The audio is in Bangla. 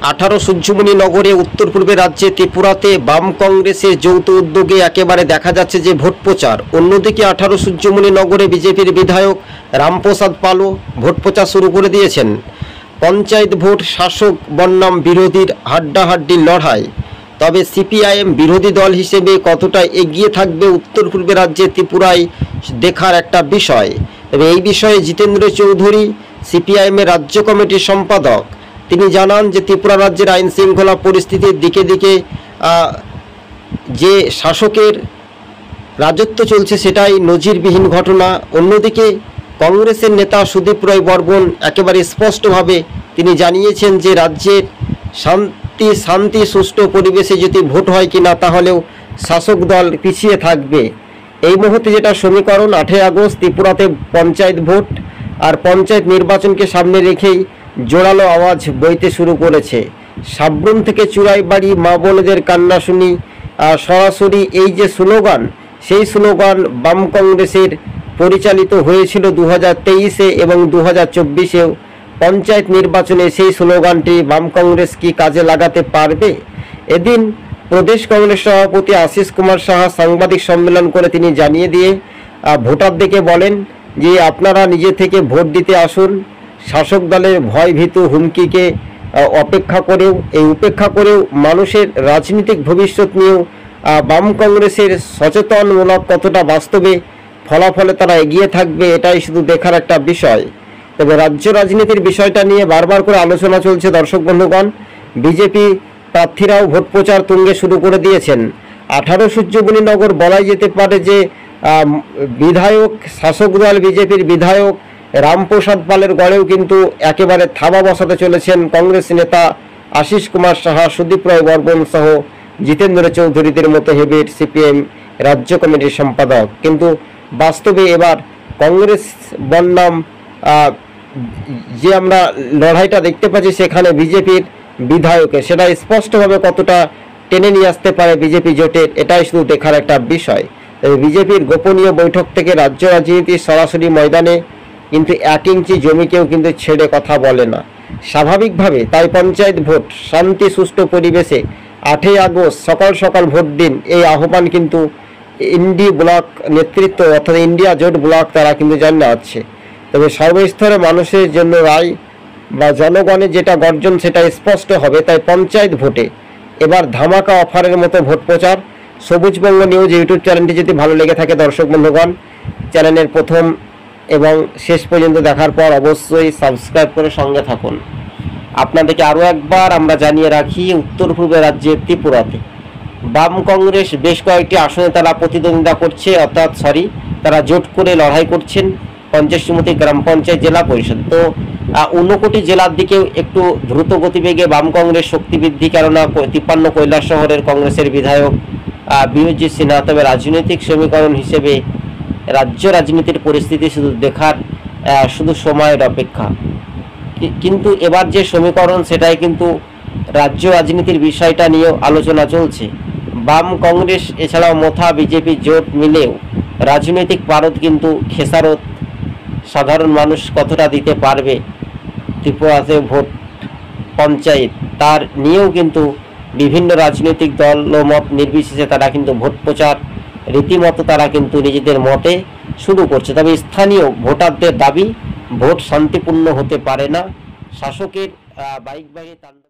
18 সূর্যমণি নগরে উত্তর পূর্বে রাজ্যে ত্রিপুরাতে বাম কংগ্রেসের যৌথ উদ্যোগে একেবারে দেখা যাচ্ছে যে ভোট প্রচার। অন্যদিকে 18 সূর্যমণি নগরে বিজেপির বিধায়ক রামপ্রসাদ পালও ভোট প্রচার শুরু করে দিয়েছেন। পঞ্চায়েত ভোট শাসক বনাম বিরোধীর হাড্ডাহাড্ডি লড়াই। তবে সিপিআইএম বিরোধী দল হিসেবে কতটা এগিয়ে থাকবে উত্তর পূর্বে রাজ্যে ত্রিপুরায় দেখার একটা বিষয়। তবে এই বিষয়ে জিতেন্দ্র চৌধুরী সিপিআইএমের রাজ্য কমিটির সম্পাদক তিনি জানান যে ত্রিপুরা রাজ্যের আইন শৃঙ্খলা পরিস্থিতির দিকে দিকে যে শাসকের রাজত্ব চলছে সেটাই নজিরবিহীন ঘটনা। অন্যদিকে কংগ্রেসের নেতা সুদীপ রায় বর্মন একেবারে স্পষ্টভাবে তিনি জানিয়েছেন যে রাজ্যের শান্তি সুষ্ঠু পরিবেশে যদি ভোট হয় কিনা তাহলেও শাসক দল পিছিয়ে থাকবে। এই মুহূর্তে যেটা সমীকরণ 8 আগস্ট ত্রিপুরাতে পঞ্চায়েত ভোট আর পঞ্চায়েত নির্বাচনকে সামনে রেখেই জোরালো আওয়াজ বইতে শুরু করেছে। সাব্রুম থেকে চুরাইবাড়ি মা বোনেদের কান্না শুনি সরাসরি এই যে স্লোগান, সেই স্লোগান বাম কংগ্রেসের পরিচালিত হয়েছিল 2023-এ এবং 2024-এও পঞ্চায়েত নির্বাচনে সেই স্লোগানটি বাম কংগ্রেস কি কাজে লাগাতে পারবে? এদিন প্রদেশ কংগ্রেস সভাপতি আশিস কুমার সাহা সাংবাদিক সম্মেলন করে তিনি জানিয়ে দিয়ে ভোটারদেরকে বলেন যে আপনারা নিজে থেকে ভোট দিতে আসুন। শাসক দলের ভয় ভীতু হুমকিকে উপেক্ষা করেও মানুষের রাজনৈতিক ভবিষ্যৎ নিয়েও বাম কংগ্রেসের সচেতনমূলক কতটা বাস্তবে ফলাফলে তারা এগিয়ে থাকবে এটাই শুধু দেখার একটা বিষয়। তবে রাজ্য রাজনীতির বিষয়টা নিয়ে বারবার করে আলোচনা চলছে। দর্শক বন্ধুগণ, বিজেপি প্রার্থীরাও ভোট প্রচার তুঙ্গে শুরু করে দিয়েছেন। 18 সূর্যমণি নগর বলাই যেতে পারে যে বিধায়ক শাসক দল বিজেপির বিধায়ক রামপ্রসাদ পালের গড়েও কিন্তু একেবারে থাবা বসাতে চলেছেন কংগ্রেস নেতা আশিস কুমার সাহা, সুদীপ রায় বর্মন সহ জিতেন্দ্র চৌধুরীদের মতো হেভিট সিপিএম রাজ্য কমিটির সম্পাদক। কিন্তু বাস্তবে এবার কংগ্রেস বনাম যে আমরা লড়াইটা দেখতে পাচ্ছি সেখানে বিজেপির বিধায়কে সেটা স্পষ্টভাবে কতটা টেনে নিয়ে আসতে পারে বিজেপি জোটের এটাই শুধু দেখার একটা বিষয়। বিজেপির গোপনীয় বৈঠক থেকে রাজ্য রাজনীতির সরাসরি ময়দানে কিন্তু 1 ইঞ্চি জমিকেও কিন্তু ছেড়ে কথা বলে না স্বাভাবিকভাবে। তাই পঞ্চায়েত ভোট শান্তি সুষ্ঠু পরিবেশে 8 আগস্ট সকাল সকাল ভোট দিন এই আহ্বান কিন্তু ইন্ডি ব্লক নেতৃত্ব অর্থাৎ ইন্ডিয়া জোট ব্লক তারা কিন্তু জানাচ্ছে। তবে সর্বস্তরে মানুষের জন্য রায় বা জনগণের যেটা গর্জন সেটা স্পষ্ট হবে। তাই পঞ্চায়েত ভোটে এবার ধামাকা অফারের মতো ভোট প্রচার। সবুজবঙ্গ নিউজ ইউটিউব চ্যানেলটি যদি ভালো লেগে থাকে দর্শক বন্ধুগণ, চ্যানেলের প্রথম এবং শেষ পর্যন্ত দেখার পর অবশ্যই সাবস্ক্রাইব করে সঙ্গে থাকুন। আপনাদেরকে আরও একবার আমরা জানিয়ে রাখি, উত্তর পূর্বে রাজ্যের ত্রিপুরাতে বাম কংগ্রেস বেশ কয়েকটি আসনে তারা প্রতিদ্বন্দ্বিতা করছে, তারা জোট করে লড়াই করছেন 50 গ্রাম পঞ্চায়েত জেলা পরিষদ। তো 59 জেলার দিকেও একটু দ্রুত গতিবেগে বাম কংগ্রেস শক্তি বৃদ্ধি, কেননা 53 কৈলাস শহরের কংগ্রেসের বিধায়ক বিরোজিৎ সিনহা। তবে রাজনৈতিক সমীকরণ হিসেবে রাজ্য রাজনীতির পরিস্থিতি শুধু দেখার শুধু সময়ের অপেক্ষা। কিন্তু এবার যে সমীকরণ সেটাই কিন্তু রাজ্য রাজনীতির বিষয়টা নিয়েও আলোচনা চলছে। বাম কংগ্রেস এছাড়াও মোথা বিজেপি জোট মিলেও রাজনৈতিক পারদ কিন্তু খেসারত সাধারণ মানুষ কতটা দিতে পারবে ত্রিপুরাতে ভোট পঞ্চায়েত তার নিয়েও কিন্তু বিভিন্ন রাজনৈতিক দল ও মত নির্বিশেষে তারা কিন্তু ভোট প্রচার রীতিমতো তারা কিন্তু নিজেদের মতে শুরু করছে। তবে স্থানীয় ভোটারদের দাবি ভোট শান্তিপূর্ণ হতে পারে না, শাসকের বাইক তাণ্ডব